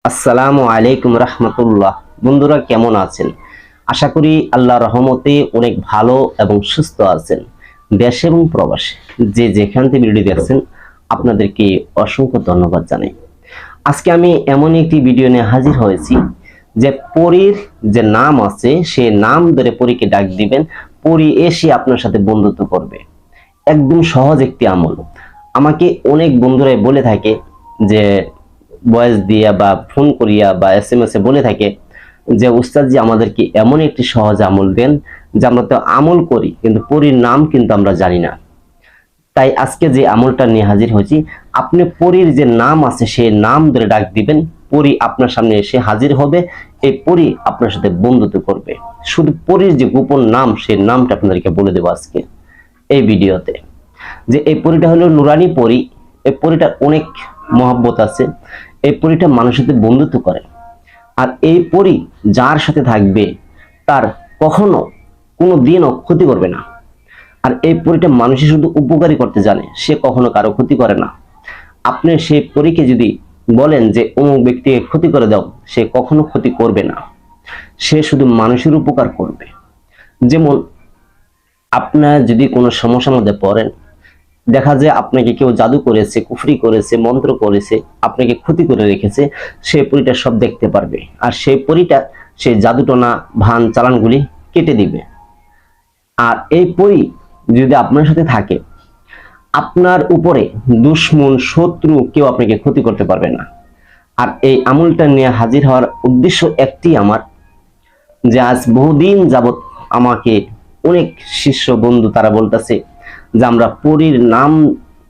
আসসালামু আলাইকুম রহমতুল্লাহ। বন্ধুরা কেমন আছেন? আশা করি আল্লাহর রহমতে অনেক ভালো এবং সুস্থ আছেন। দেশে এবং প্রবাসে যে যেখান থেকে ভিডিও দেখছেন আপনাদেরকে অসংখ্য ধন্যবাদ জানাই। আজকে আমি এমন একটি ভিডিও নিয়ে হাজির হয়েছি যে পরীর যে নাম আছে সে নাম ধরে পরীকে ডাক দিবেন, পরী এসে আপনার সাথে বন্ধুত্ব করবে। একদম সহজ একটি আমল। আমাকে অনেক বন্ধুরাই বলে থাকে যে ভয়েস দিয়া বা ফোন করিয়া বা SMS এ বলে থাকে যে উস্তাদজি আমাদেরকে এমন একটি সহজ আমল দেন যে আমরা তো আমল করি কিন্তু পরীর নাম কিন্তু আমরা জানি না। তাই আজকে যে আমলটা নিয়ে হাজির হয়েছি, আপনি পরীর যে নাম আছে সেই নাম ধরে ডাক দিবেন, পরী আপনার সামনে এসে হাজির হবে। এই পরী আপনার সাথে বন্ধুত্ব করবে। শুধু পরীর যে গোপন নাম সেই নামটা আপনাদেরকে বলে দেবো আজকে এই ভিডিওতে। যে এই পরীটা হলো নুরানি পরী। এই পরীটার অনেক মহব্বত আছে। এই পরীটা মানুষের সাথে বন্ধুত্ব করে। আর এই পরী যার সাথে থাকবে তার কখনো কোনো দিনও ক্ষতি করবে না। আর এই পরীটা মানুষের শুধু উপকারী করতে জানে, সে কখনো কারো ক্ষতি করে না। আপনি সেই পরীকে যদি বলেন যে অমুক ব্যক্তিকে ক্ষতি করে দাও, সে কখনো ক্ষতি করবে না। সে শুধু মানুষের উপকার করবে। যেমন আপনার যদি কোনো সমস্যার মধ্যে পড়েন, দেখা যায় আপনাকে কেউ জাদু করেছে, কুফরি করেছে, মন্ত্র করেছে, আপনাকে ক্ষতি করে রেখেছে, সেই পরীটা সব দেখতে পারবে। আর সেই পরীটা সেই জাদুটনা ভান চালানগুলি কেটে দিবে। আর এই পরী যদি আপনার সাথে থাকে, আপনার উপরে দুশ্মন শত্রু কেউ আপনাকে ক্ষতি করতে পারবে না। আর এই আমলটা নিয়ে হাজির হওয়ার উদ্দেশ্য একটি আমার, যে আজ বহুদিন যাবত আমাকে অনেক শিষ্য বন্ধু তারা বলতেছে যে আমরা পরীর নাম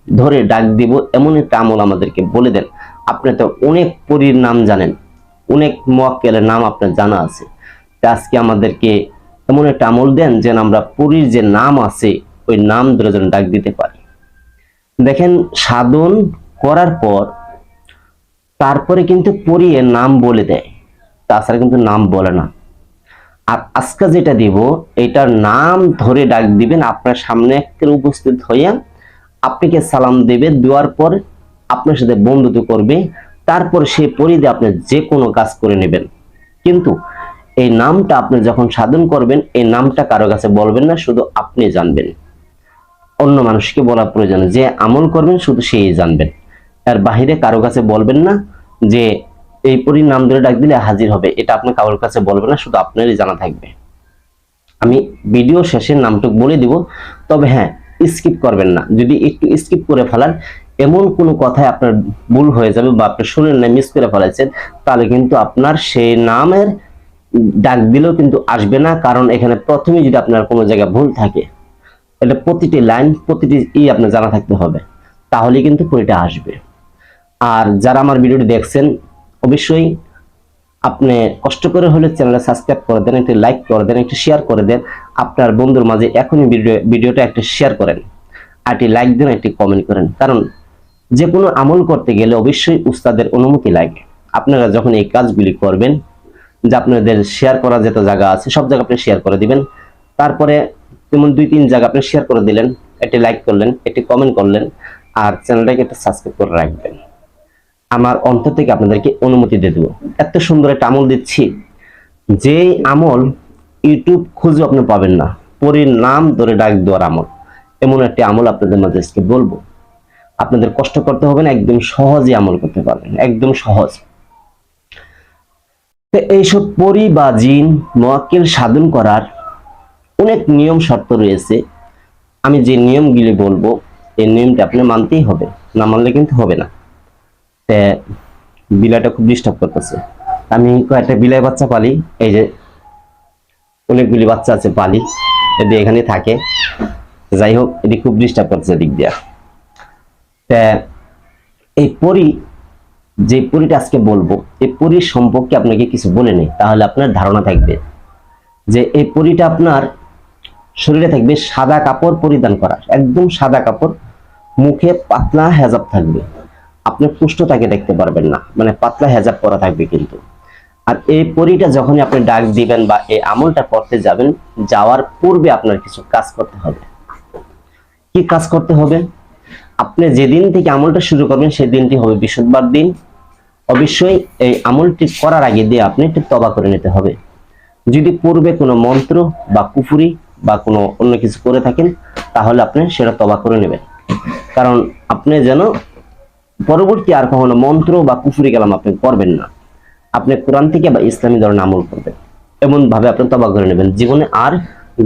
ধরে ডাক দিব, এমন একটা আমল আমাদেরকে বলে দেন। আপনি তো অনেক পরীর নাম জানেন, অনেক মুয়াক্কেলের নাম আপনার জানা আছে। তা আজকে আমাদেরকে এমন একটা আমল দেন যেন আমরা পরীর যে নাম আছে ওই নাম ধরে যেন ডাক দিতে পারি। দেখেন, সাধন করার পর তারপরে কিন্তু পরী এর নাম বলে দেয়, তাছাড়া কিন্তু নাম বলে না। আর আজকে যেটা দিব এটার নাম ধরে ডাক দিবেন, আপনার সামনে একটা উপস্থিত হইয়া আপনাকে সালাম দেবে, দেওয়ার পর আপনার সাথে বন্ধুত্ব করবে। তারপর সে পরিধি আপনি যে কোনো কাজ করে নেবেন। কিন্তু এই নামটা আপনি যখন সাধন করবেন, এই নামটা কারো কাছে বলবেন না, শুধু আপনি জানবেন। অন্য মানুষকে বলা প্রয়োজন, যে আমল করবেন শুধু সেই জানবেন। এর বাহিরে কারো কাছে বলবেন না যে এই পরীর নাম ধরে ডাক দিলে হাজির হবে, এটা আপনি কারোর কাছে বলবেন না, শুধু আপনারই জানা থাকবে। আমি ভিডিও শেষের নামটুকু বলে দিব, তবে হ্যাঁ, স্কিপ করবেন না। যদি একটু স্কিপ করে ফেলান, এমন কোনো কথায় আপনার ভুল হয়ে যাবে বা আপনি শুনেন না, মিস করে ফেলেছেন, তাহলে কিন্তু আপনার সেই নামের ডাক দিলেও কিন্তু আসবে না। কারণ এখানে প্রথমে যদি আপনার কোনো জায়গায় ভুল থাকে, এটা প্রতিটি লাইন প্রতিটি আপনার জানা থাকতে হবে, তাহলে কিন্তু পরীটা আসবে। আর যারা আমার ভিডিওটি দেখছেন, অবশ্যই আপনি কষ্ট করে হলে চ্যানেলটা সাবস্ক্রাইব করে দেন, একটি লাইক করে দেন, একটি শেয়ার করে দেন। আপনার বন্ধুর মাঝে এখনই ভিডিওটা একটা শেয়ার করেন, আর একটি লাইক দেন, একটি কমেন্ট করেন। কারণ যে কোনো আমল করতে গেলে অবশ্যই উস্তাদের অনুমতি লাগে। আপনারা যখন এই কাজগুলি করবেন, যে আপনাদের শেয়ার করার যত জায়গা আছে সব জায়গা আপনি শেয়ার করে দিবেন। তারপরে যেমন 2-3 জায়গা আপনি শেয়ার করে দিলেন, একটি লাইক করলেন, একটি কমেন্ট করলেন, আর চ্যানেলটাকে একটা সাবস্ক্রাইব করে রাখবেন। আমার অন্তর থেকে আপনাদেরকে অনুমতি দিয়ে দেবো। এত সুন্দর একটা আমল দিচ্ছি, যে আমল ইউটিউব খুঁজে আপনি পাবেন না। পরীর নাম ধরে ডাক দেওয়ার আমল, এমন একটা আমল আপনাদের মাঝে আজকে বলবো। আপনাদের কষ্ট করতে হবে না, একদম সহজে আমল করতে পারবেন, একদম সহজ। এইসব পরী বা জিন মুয়াক্কিল সাধন করার অনেক নিয়ম শর্ত রয়েছে। আমি যে নিয়মগুলি বলবো এই নিয়মটা আপনি মানতেই হবে, না মানলে কিন্তু হবে না। বিলাইটা খুব ডিস্টার্ব করতেছে। আমি কয়েকটা বিলাই বাচ্চা পালি, এই যে অনেকগুলি বাচ্চা আছে পালি, এটি এখানে থাকে। যাই হোক, এটি খুব ডিস্টার্ব করতেছে দিক দিয়া। এই পরী, যে পরীটা আজকে বলবো, এই পরীর সম্পর্কে আপনাকে কিছু বলে নেই, তাহলে আপনার ধারণা থাকবে যে এই পরীটা আপনার শরীরে থাকবে সাদা কাপড় পরিধান করা, একদম সাদা কাপড়, মুখে পাতলা হেজাব থাকবে। আপনি পুষ্টতাকে দেখতে পারবেন না, মানে পাতলা হেজাব পরা থাকবে কিন্তু। আর এই পরীটা যখনই আপনি ডাক দিবেন বা এই আমলটা করতে যাবেন, যাওয়ার পূর্বে আপনার কিছু কাজ করতে হবে। কি কাজ করতে হবে? আপনি যেদিন থেকে আমলটা শুরু করবেন সেই দিনটি হবে বৃহস্পতিবার দিন। অবশ্যই এই আমলটি করার আগে দিয়ে আপনি একটু তওবা করে নিতে হবে। যদি পূর্বে কোনো মন্ত্র বা কুফরি বা কোনো অন্য কিছু করে থাকেন তাহলে আপনি সেটা তওবা করে নেবেন, কারণ আপনি যেন পরবর্তী আর কখনো মন্ত্র বা কুফরি কালাম আপনি করবেন না। আপনি কোরআন থেকে বা ইসলামী ধরনের আমল করবেন, এমন ভাবে আপনি তওবা করে নেবেন, জীবনে আর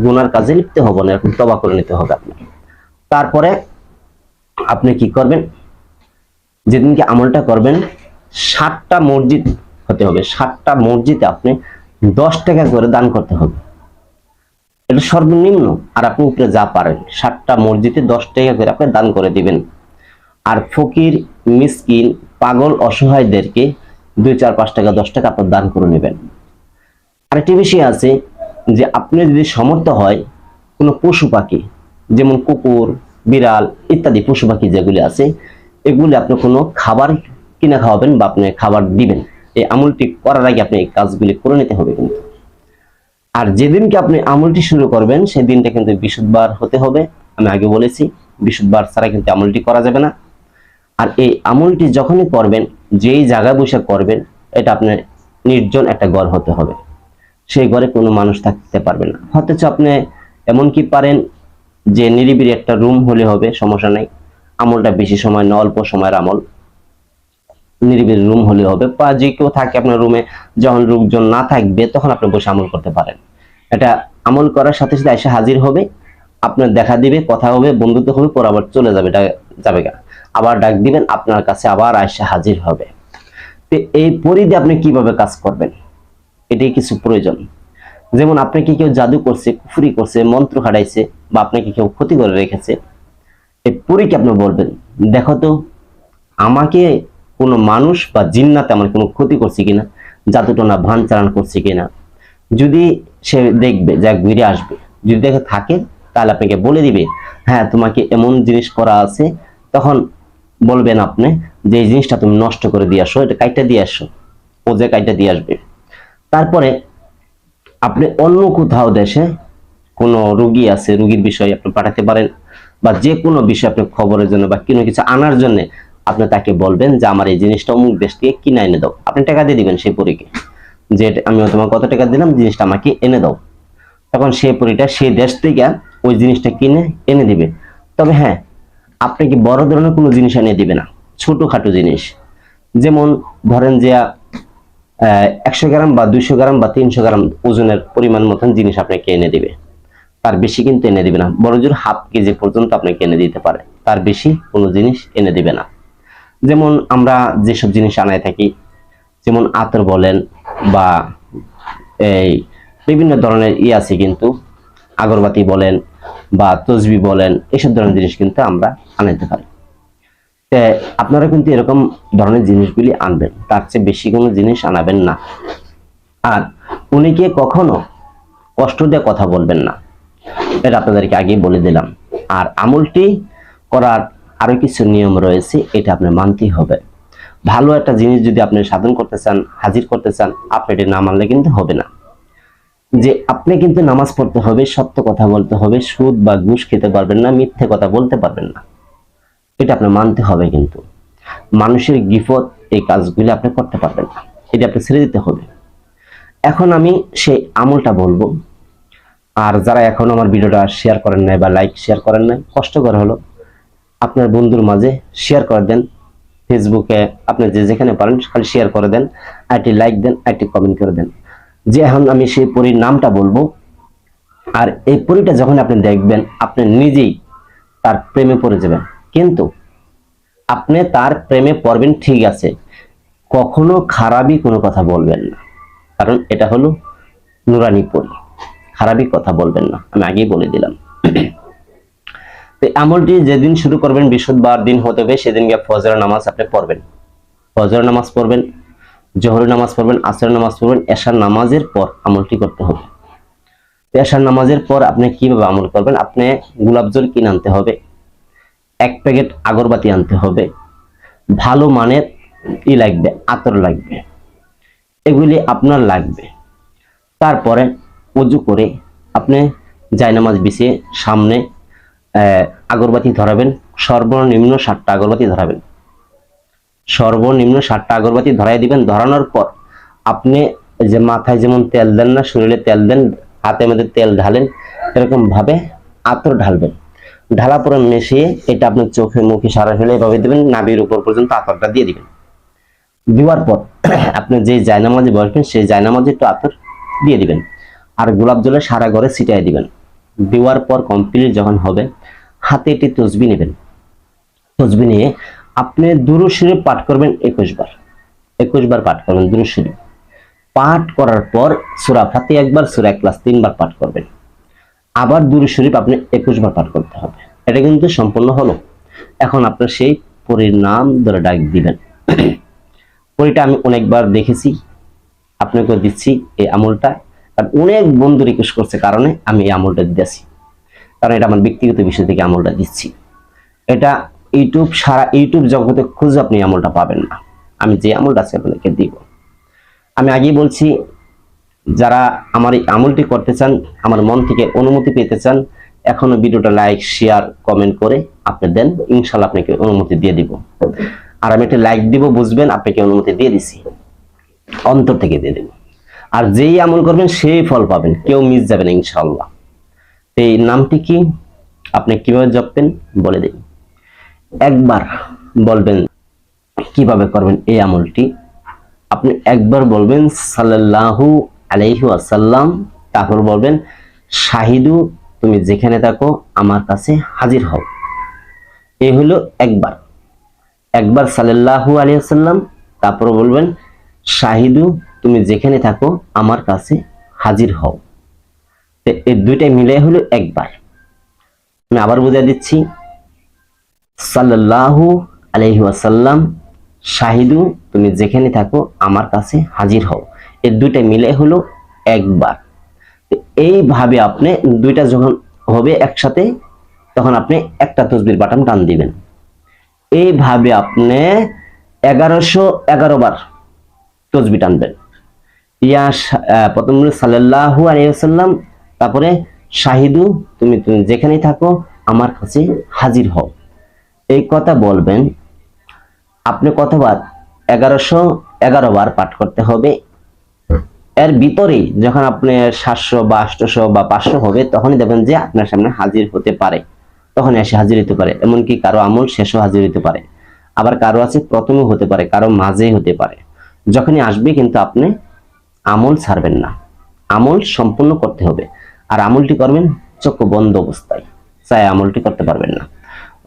গুনার কাজে লিপ্ত হব না, এরকম তওবা করে নিতে হবে আপনাকে। তারপরে আপনি কি করবেন, যেদিনকে আমলটা করবেন 7টা মসজিদ হতে হবে, 7টা মসজিদে আপনি 10 টাকা করে দান করতে হবে, এটা সর্বনিম্ন। আর আপনি উপরে যা পারেন 7টা মসজিদে 10 টাকা করে আপনি দান করে দিবেন। আর ফকির, মিসকিন, পাগল, অসহায়দেরকে 2, 4, 5 টাকা 10 টাকা আপনি দান করে নেবেন। আরেকটি বিষয় আছে যে আপনি যদি সমর্থ হয় কোনো পশু পাখি যেমন কুকুর, বিড়াল ইত্যাদি পশু পাখি যেগুলি আছে এগুলি আপনি কোনো খাবার কিনা খাওয়াবেন বা আপনি খাবার দিবেন। এই আমলটি করার আগে আপনি এই কাজগুলি করে নিতে হবে কিন্তু। আর যেদিনকে আপনি আমলটি শুরু করবেন সেদিনটা কিন্তু বৃহস্পতিবার হতে হবে। আমি আগে বলেছি বৃহস্পতিবার ছাড়া কিন্তু আমলটি করা যাবে না। আর এই আমলটি যখনই করবেন, যেই জায়গায় বসে করবেন, এটা আপনার নির্জন একটা ঘর হতে হবে, সেই ঘরে কোনো মানুষ থাকতে পারবে না। অথচ আপনি এমন কি পারেন যে নিরিবিলি একটা রুম হলে হবে, সমস্যা নাই। আমলটা বেশি সময় না, অল্প সময়ের আমল, নিরিবিলি রুম হলে হবে। বা যে কেউ থাকে আপনার রুমে, যখন লোকজন না থাকবে তখন আপনি বসে আমল করতে পারেন। এটা আমল করার সাথে সাথে এসে হাজির হবে, আপনার দেখা দিবে, কথা হবে, বন্ধুত্ব হবে, পর আবার চলে যাবে, যাবে গা, আবার ডাক দিবেন, আপনার কাছে আবার এসে হাজির হবে। তো এই পরিধি আপনি কিভাবে কাজ করবেন এটাই কিছু প্রয়োজন। যেমন আপনাকে কেউ জাদু করছে, কুফরি করছে, মন্ত্র খাটাইছে বা আপনাকে কেউ ক্ষতি করে রেখেছে, এই পরীকে আপনি বলবেন, দেখো তো আমাকে কোনো মানুষ বা জিন্নাতে আমার কোনো ক্ষতি করছে কিনা, জাদুটনা ভান চালান করছে কিনা। যদি সে দেখবে, যা ঘুরে আসবে, যদি দেখে থাকে তাহলে আপনাকে বলে দিবে, হ্যাঁ তোমাকে এমন জিনিস করা আছে। তখন বলবেন আপনি যে এই জিনিসটা তুমি নষ্ট করে দিয়ে আসো, এটা কাইটা দিয়ে আসো, ও যে কাইটা দিয়ে আসবে। তারপরে আপনি অন্য কোথাও দেশে কোনো রোগী আছে, রোগীর বিষয়ে আপনি পাঠাতে পারেন, বা যে কোনো বিষয় আপনি খবরের জন্য বা কোনো কিছু আনার জন্য আপনি তাকে বলবেন যে আমার এই জিনিসটা অমুক দেশ থেকে কিনে এনে দাও। আপনি টাকা দিয়ে দিবেন সেই পরীকে, যে আমি তোমার কত টাকা দিলাম, জিনিসটা আমাকে এনে দাও। তখন সেই পরীটা সেই দেশ থেকে ওই জিনিসটা কিনে এনে দিবে। তবে হ্যাঁ, আপনি কি বড় ধরনের কোনো জিনিস এনে দিবে না, ছোটখাটো জিনিস, যেমন ধরেন যে 100 গ্রাম বা 200 গ্রাম বা 300 গ্রাম ওজনের পরিমাণ মতন জিনিস আপনাকে এনে দিবে। তার বেশি কিন্তু এনে দিবে না, বড় জোর হাফ কেজি পর্যন্ত আপনাকে এনে দিতে পারে, তার বেশি কোনো জিনিস এনে দিবে না। যেমন আমরা যেসব জিনিস আনায় থাকি, যেমন আতর বলেন বা এই বিভিন্ন ধরনের আছে কিন্তু, আগরবাতি বলেন বা তসবি বলেন, এসব ধরনের জিনিস কিন্তু আমরা আনাইতে পারি। আপনারা কিন্তু এরকম ধরনের জিনিসগুলি আনবেন, তার চেয়ে বেশি কোনো জিনিস আনাবেন না। আর উনিকে কখনো কষ্ট দিয়ে কথা বলবেন না, এটা আপনাদেরকে আগেই বলে দিলাম। আর আমলটি করার আরো কিছু নিয়ম রয়েছে, এটা আপনি মানতেই হবে। ভালো একটা জিনিস যদি আপনি সাধন করতে চান, হাজির করতে চান, আপনি এটা না মানলে কিন্তু হবে না। যে আপনি কিন্তু নামাজ পড়তে হবে, সত্য কথা বলতে হবে, সুদ বা ঘুষ খেতে পারবেন না, মিথ্যে কথা বলতে পারবেন না, এটা আপনি মানতে হবে। কিন্তু মানুষের গিফট এই কাজগুলি আপনি করতে পারবেন না, এটা আপনি ছেড়ে দিতে হবে। এখন আমি সেই আমলটা বলবো। আর যারা এখন আমার ভিডিওটা শেয়ার করেন নাই বা লাইক শেয়ার করেন নাই, কষ্ট করে হলো আপনার বন্ধুর মাঝে শেয়ার করে দেন। ফেসবুকে আপনি যে যেখানে পারেন খালি শেয়ার করে দেন, আইটি লাইক দেন, আইটি কমেন্ট করে দেন। যে এখন আমি সেই পরীর নামটা বলবো, আর এই পরীটা যখন আপনি দেখবেন আপনি নিজেই তার প্রেমে পড়ে যাবেন। কিন্তু আপনি তার প্রেমে পড়বেন ঠিক আছে, কখনো খারাপই কোনো কথা বলবেন না, কারণ এটা হলো নুরানি পরী, খারাপই কথা বলবেন না, আমি আগেই বলে দিলাম। তো আমলটি যেদিন শুরু করবেন বৃহস্পতিবার দিন হতে হবে, সেদিন গিয়ে ফজর নামাজ আপনি পড়বেন, ফজর নামাজ পড়বেন, জোহর নামাজ পড়বেন, আসর নামাজ পড়বেন, এশার নামাজের পর আমলটি করতে হবে। এশার নামাজের পর আপনি কিভাবে আমল করবেন, আপনি গোলাপ জল কিনে আনতে হবে, 1 প্যাকেট আগরবাতি আনতে হবে, ভালো মানের লাগবে, আতর লাগবে, এগুলি আপনার লাগবে। তারপরে উজু করে আপনি জায়নামাজ বিছিয়ে সামনে আগরবাতি ধরাবেন, সর্বনিম্ন 7টা আগরবাতি ধরাবেন। সর্বনিম্ন 7টা আগরবাতি ধরাই দিবেন। ধরানোর পর আপনি যে মাথায় যেমন তেল দেন না, শরীরে তেল দেন, হাতের মধ্যে তেল ঢালেন, এরকম ভাবে আতর ঢালবেন। ঢালা পরে মিশিয়ে এটা আপনার চোখে মুখে সারা ফেলে এভাবে দিবেন, নাভির উপর পর্যন্ত আতরটা দিয়ে দিবেন। দেওয়ার পর আপনি যে জায়নামাজে বসবেন সেই জায়নামাজে একটু আতর দিয়ে দিবেন, আর গোলাপ জলে সারা ঘরে ছিটিয়ে দিবেন। দেওয়ার পর কমপ্লিট যখন হবে, হাতে একটি তসবি নেবেন। তসবি নিয়ে আপনি দুরূদ শরীফ পাঠ করবেন 21 বার। 21 বার পাঠ করবেন দুরূদ শরীফ। পাঠ করার পর সূরা ফাতিহা একবার, সূরা ইখলাস 3 বার পাঠ করবেন। আবার দুরূদ শরীফ আপনি 21 বার পাঠ করতে হবে। এটা কিন্তু সম্পূর্ণ হলো। এখন আপনার সেই পরীর নাম ধরে ডাক দিবেন। পরীটা আমি অনেকবার দেখেছি, আপনাকে দিচ্ছি এই আমলটা। আর অনেক বন্ধু রিকোয়েস্ট করছে কারণে আমি এই আমলটা দিচ্ছি, কারণ এটা আমার ব্যক্তিগত বিষয় থেকে আমলটা দিচ্ছি। এটা সারা ইউটিউব জগতে খুঁজে আপনি আমলটা পাবেন না। আমি যে আমলটা আছে আপনাদেরকে দিব। আমি আগেই বলছি, যারা আমার এই আমলটি করতে চান, আমার মন থেকে অনুমতি পেতে চান, এখনো ভিডিওটা লাইক শেয়ার কমেন্ট করে আপনি দেন, ইনশাল্লাহ আপনাকে অনুমতি দিয়ে দিব। আর আমি একটা লাইক দিব, বুঝবেন আপনাকে অনুমতি দিয়ে দিছি, অন্তর থেকে দিয়ে দেব। আর যেই আমল করবেন সেই ফল পাবেন, কেউ মিস যাবে না ইনশাল্লাহ। এই নামটি কি, আপনি কিভাবে জপবেন বলে দিন। একবার বলবেন কিভাবে করবেন এই আমলটি। আপনি একবার বলবেন সাল্লাল্লাহু আলাইহি ওয়াসাল্লাম, তারপর বলবেন শাহিদু তুমি যেখানে থাকো আমার কাছে হাজির হও। এই হলো একবার। একবার সাল্লাল্লাহু আলাইহি ওয়াসাল্লাম, তারপর বলবেন শাহিদু তুমি যেখানে থাকো আমার কাছে হাজির হও। এই দুইটাই মিলে হলো একবার। আমি আবার বুঝিয়ে দিচ্ছি, সাল্লাল্লাহু আলাইহি ওয়াসাল্লাম শাহিদু তুমি যেখানে থাকো আমার কাছে হাজির হও। এই দুইটা মিলে হলো একবার। এইভাবে আপনি দুইটা যখন হবে একসাথে, তখন আপনি একটা তাসবির বাটন টান দিবেন। এইভাবে আপনি 1111 বার তাসবিহ টানবেন। প্রথম সাল্লাল্লাহু আলাইহি ওয়াসাল্লাম, তারপরে শাহিদু তুমি যেখানে থাকো আমার কাছে হাজির হও। এই কথা বলবেন। আপনি কতবার? 1111 বার পাঠ করতে হবে। এর ভিতরেই যখন আপনি 700 বা 800 বা 500 হবে, তখনই দেখবেন যে আপনার সামনে হাজির হতে পারে, তখন এসে হাজির হতে পারে। এমনকি কারো আমল শেষও হাজির হতে পারে, আবার কারো আছে প্রথমে হতে পারে, কারো মাঝেই হতে পারে। যখনই আসবে কিন্তু আপনি আমল ছাড়বেন না, আমল সম্পূর্ণ করতে হবে। আর আমলটি করবেন চোখ বন্ধ অবস্থায়, চাই আমলটি করতে পারবেন না।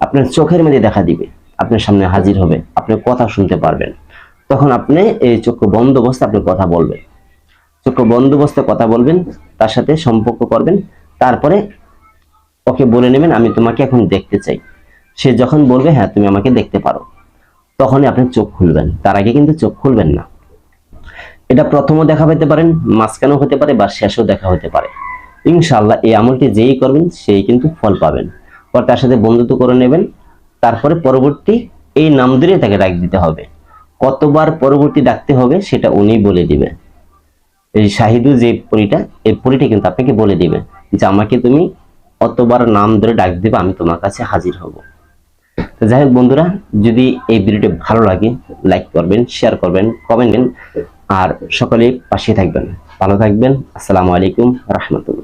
আপনার চোখের মধ্যে দেখা দিবে, আপনার সামনে হাজির হবে, আপনি কথা শুনতে পারবেন। তখন আপনি এই চোখ বন্ধ অবস্থায় আপনি কথা বলবেন, চোখ বন্ধ অবস্থায় কথা বলবেন, তার সাথে সম্পর্ক করবেন। তারপরে ওকে বলে নেবেন আমি তোমাকে এখন দেখতে চাই। সে যখন বলবে হ্যাঁ তুমি আমাকে দেখতে পারো, তখনই আপনি চোখ খুলবেন, তার আগে কিন্তু চোখ খুলবেন না। এটা প্রথমও দেখা পেতে পারেন, মাঝখানেও হতে পারে, বা শেষও দেখা হতে পারে। ইনশাআল্লাহ এই আমলটি যেই করবেন সেই কিন্তু ফল পাবেন। পর তার সাথে বন্ধুত্ব করে নেবেন। তারপরে পরবর্তী এই নাম ধরে তাকে ডাক দিতে হবে। কতবার পরবর্তী ডাকতে হবে সেটা উনি বলে দিবে। এই শাহিদু যে পরীটা, এই পরীটা কিন্তু আপনাকে বলে দিবে যে আমাকে তুমি অতবার নাম ধরে ডাক দিবে, আমি তোমার কাছে হাজির হব। তো যাই হোক বন্ধুরা, যদি এই ভিডিওটি ভালো লাগে লাইক করবেন, শেয়ার করবেন, কমেন্ট করবেন, আর সকলেই পাশে থাকবেন। ভালো থাকবেন। আসসালামু আলাইকুম রাহমাতুল্লাহ।